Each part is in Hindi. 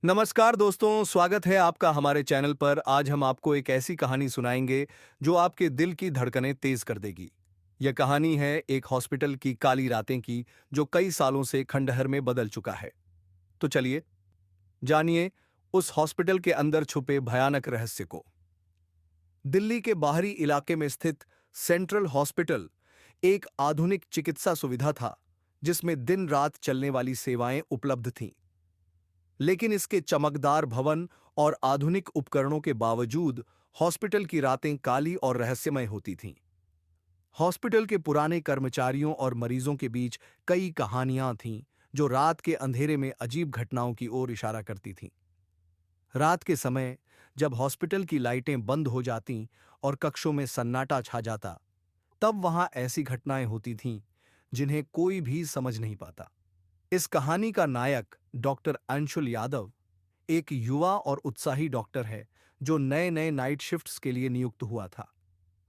नमस्कार दोस्तों, स्वागत है आपका हमारे चैनल पर। आज हम आपको एक ऐसी कहानी सुनाएंगे जो आपके दिल की धड़कनें तेज कर देगी। यह कहानी है एक हॉस्पिटल की काली रातें की, जो कई सालों से खंडहर में बदल चुका है। तो चलिए जानिए उस हॉस्पिटल के अंदर छुपे भयानक रहस्य को। दिल्ली के बाहरी इलाके में स्थित सेंट्रल हॉस्पिटल एक आधुनिक चिकित्सा सुविधा था, जिसमें दिन रात चलने वाली सेवाएं उपलब्ध थीं। लेकिन इसके चमकदार भवन और आधुनिक उपकरणों के बावजूद हॉस्पिटल की रातें काली और रहस्यमय होती थीं। हॉस्पिटल के पुराने कर्मचारियों और मरीजों के बीच कई कहानियां थीं, जो रात के अंधेरे में अजीब घटनाओं की ओर इशारा करती थीं। रात के समय जब हॉस्पिटल की लाइटें बंद हो जातीं और कक्षों में सन्नाटा छा जाता, तब वहां ऐसी घटनाएं होती थीं जिन्हें कोई भी समझ नहीं पाता। इस कहानी का नायक डॉक्टर अंशुल यादव एक युवा और उत्साही डॉक्टर है, जो नए नए नाइट शिफ्ट्स के लिए नियुक्त हुआ था।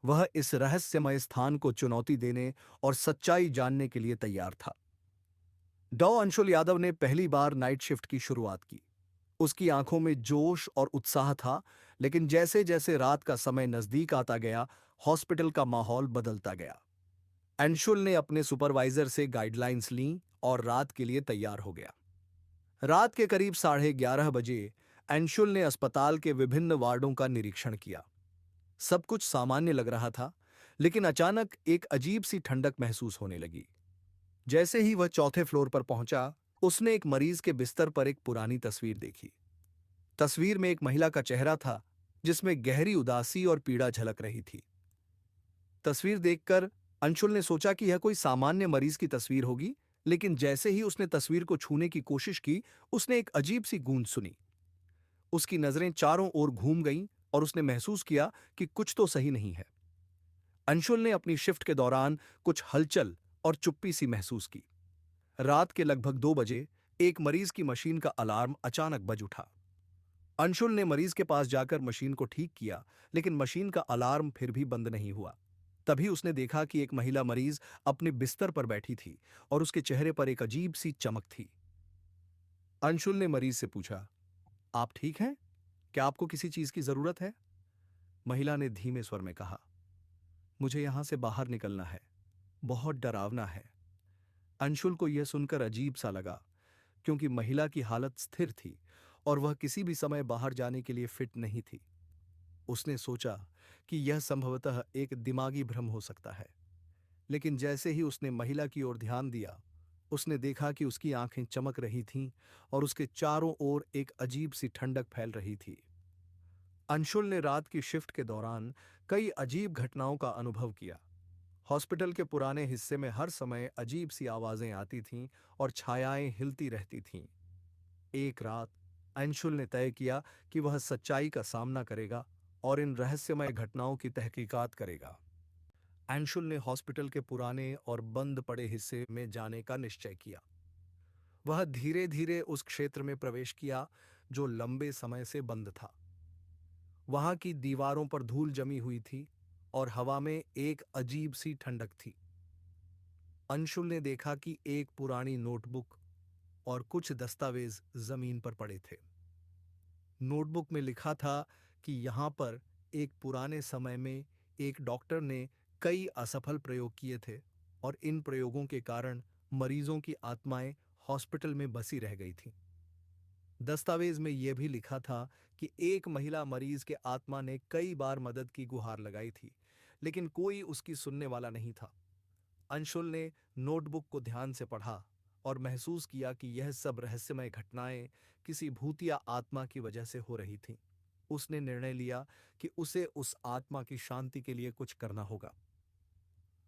वह इस रहस्यमय स्थान को चुनौती देने और सच्चाई जानने के लिए तैयार था। डॉ अंशुल यादव ने पहली बार नाइट शिफ्ट की शुरुआत की। उसकी आंखों में जोश और उत्साह था, लेकिन जैसे जैसे रात का समय नजदीक आता गया, हॉस्पिटल का माहौल बदलता गया। अंशुल ने अपने सुपरवाइजर से गाइडलाइंस लीं और रात के लिए तैयार हो गया। रात के करीब 11:30 बजे अंशुल ने अस्पताल के विभिन्न वार्डों का निरीक्षण किया। सब कुछ सामान्य लग रहा था, लेकिन अचानक एक अजीब सी ठंडक महसूस होने लगी। जैसे ही वह चौथे फ्लोर पर पहुंचा, उसने एक मरीज के बिस्तर पर एक पुरानी तस्वीर देखी। तस्वीर में एक महिला का चेहरा था, जिसमें गहरी उदासी और पीड़ा झलक रही थी। तस्वीर देखकर अंशुल ने सोचा कि यह कोई सामान्य मरीज की तस्वीर होगी, लेकिन जैसे ही उसने तस्वीर को छूने की कोशिश की, उसने एक अजीब सी गूंज सुनी। उसकी नजरें चारों ओर घूम गईं और उसने महसूस किया कि कुछ तो सही नहीं है। अंशुल ने अपनी शिफ्ट के दौरान कुछ हलचल और चुप्पी सी महसूस की। रात के लगभग 2 बजे एक मरीज की मशीन का अलार्म अचानक बज उठा। अंशुल ने मरीज के पास जाकर मशीन को ठीक किया, लेकिन मशीन का अलार्म फिर भी बंद नहीं हुआ। तभी उसने देखा कि एक महिला मरीज अपने बिस्तर पर बैठी थी और उसके चेहरे पर एक अजीब सी चमक थी। अंशुल ने मरीज से पूछा, आप ठीक हैं? क्या आपको किसी चीज की जरूरत है? महिला ने धीमे स्वर में कहा, मुझे यहां से बाहर निकलना है। बहुत डरावना है। अंशुल को यह सुनकर अजीब सा लगा, क्योंकि महिला की हालत स्थिर थी और वह किसी भी समय बाहर जाने के लिए फिट नहीं थी। उसने सोचा कि यह संभवतः एक दिमागी भ्रम हो सकता है। लेकिन जैसे ही उसने महिला की ओर ध्यान दिया, उसने देखा कि उसकी आंखें चमक रही थीं और उसके चारों ओर एक अजीब सी ठंडक फैल रही थी। अंशुल ने रात की शिफ्ट के दौरान कई अजीब घटनाओं का अनुभव किया। हॉस्पिटल के पुराने हिस्से में हर समय अजीब सी आवाजें आती थीं और छायाएं हिलती रहती थीं। एक रात अंशुल ने तय किया कि वह सच्चाई का सामना करेगा और इन रहस्यमय घटनाओं की तहकीकात करेगा। अंशुल ने हॉस्पिटल के पुराने और बंद पड़े हिस्से में जाने का निश्चय किया। वह धीरे धीरे उस क्षेत्र में प्रवेश किया जो लंबे समय से बंद था। वहां की दीवारों पर धूल जमी हुई थी और हवा में एक अजीब सी ठंडक थी। अंशुल ने देखा कि एक पुरानी नोटबुक और कुछ दस्तावेज जमीन पर पड़े थे। नोटबुक में लिखा था कि यहाँ पर एक पुराने समय में एक डॉक्टर ने कई असफल प्रयोग किए थे और इन प्रयोगों के कारण मरीजों की आत्माएं हॉस्पिटल में बसी रह गई थीं। दस्तावेज में यह भी लिखा था कि एक महिला मरीज के आत्मा ने कई बार मदद की गुहार लगाई थी, लेकिन कोई उसकी सुनने वाला नहीं था। अंशुल ने नोटबुक को ध्यान से पढ़ा और महसूस किया कि यह सब रहस्यमय घटनाएं किसी भूतिया आत्मा की वजह से हो रही थीं। उसने निर्णय लिया कि उसे उस आत्मा की शांति के लिए कुछ करना होगा।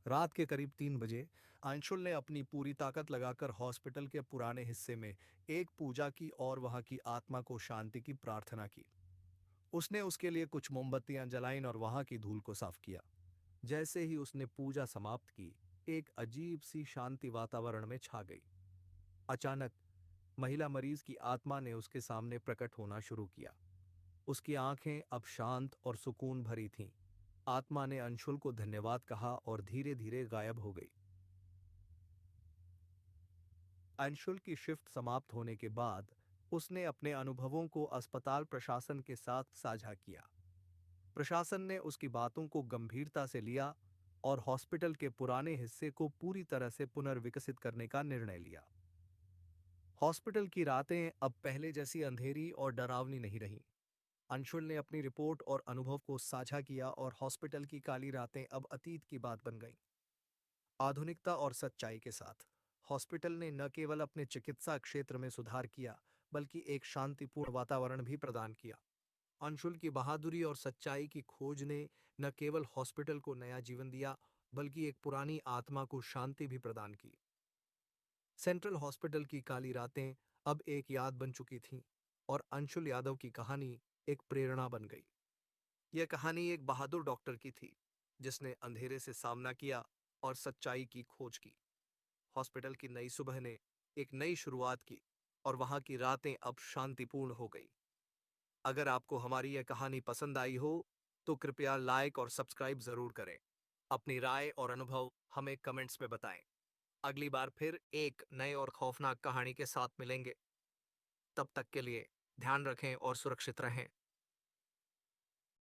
रात के करीब 3 बजे अंशुल ने अपनी पूरी ताकत लगाकर हॉस्पिटल के पुराने हिस्से में एक पूजा की और वहां की आत्मा को शांति की प्रार्थना की। उसने उसके लिए कुछ मोमबत्तियां जलाईं और वहां की धूल को साफ किया। जैसे ही उसने पूजा समाप्त की, एक अजीब सी शांति वातावरण में छा गई। अचानक महिला मरीज की आत्मा ने उसके सामने प्रकट होना शुरू किया। उसकी आंखें अब शांत और सुकून भरी थीं। आत्मा ने अंशुल को धन्यवाद कहा और धीरे धीरे गायब हो गई। अंशुल की शिफ्ट समाप्त होने के बाद उसने अपने अनुभवों को अस्पताल प्रशासन के साथ साझा किया। प्रशासन ने उसकी बातों को गंभीरता से लिया और हॉस्पिटल के पुराने हिस्से को पूरी तरह से पुनर्विकसित करने का निर्णय लिया। हॉस्पिटल की रातें अब पहले जैसी अंधेरी और डरावनी नहीं रहीं। अंशुल ने अपनी रिपोर्ट और अनुभव को साझा किया और हॉस्पिटल की काली रातें अब अतीत की बात बन गईं। आधुनिकता और सच्चाई के साथ हॉस्पिटल ने न केवल अपने चिकित्सा क्षेत्र में सुधार किया, बल्कि एक शांतिपूर्ण वातावरण भी प्रदान किया। अंशुल की बहादुरी और सच्चाई की खोज ने न केवल हॉस्पिटल को नया जीवन दिया, बल्कि एक पुरानी आत्मा को शांति भी प्रदान की। सेंट्रल हॉस्पिटल की काली रातें अब एक याद बन चुकी थीं और अंशुल यादव की कहानी एक प्रेरणा बन गई। यह कहानी एक बहादुर डॉक्टर की थी, जिसने अंधेरे से सामना किया और सच्चाई की खोज की। हॉस्पिटल की नई सुबह ने एक नई शुरुआत की और वहां की रातें अब शांतिपूर्ण हो गई। अगर आपको हमारी यह कहानी पसंद आई हो, तो कृपया लाइक और सब्सक्राइब जरूर करें। अपनी राय और अनुभव हमें कमेंट्स में बताएं। अगली बार फिर एक नए और खौफनाक कहानी के साथ मिलेंगे। तब तक के लिए ध्यान रखें और सुरक्षित रहें।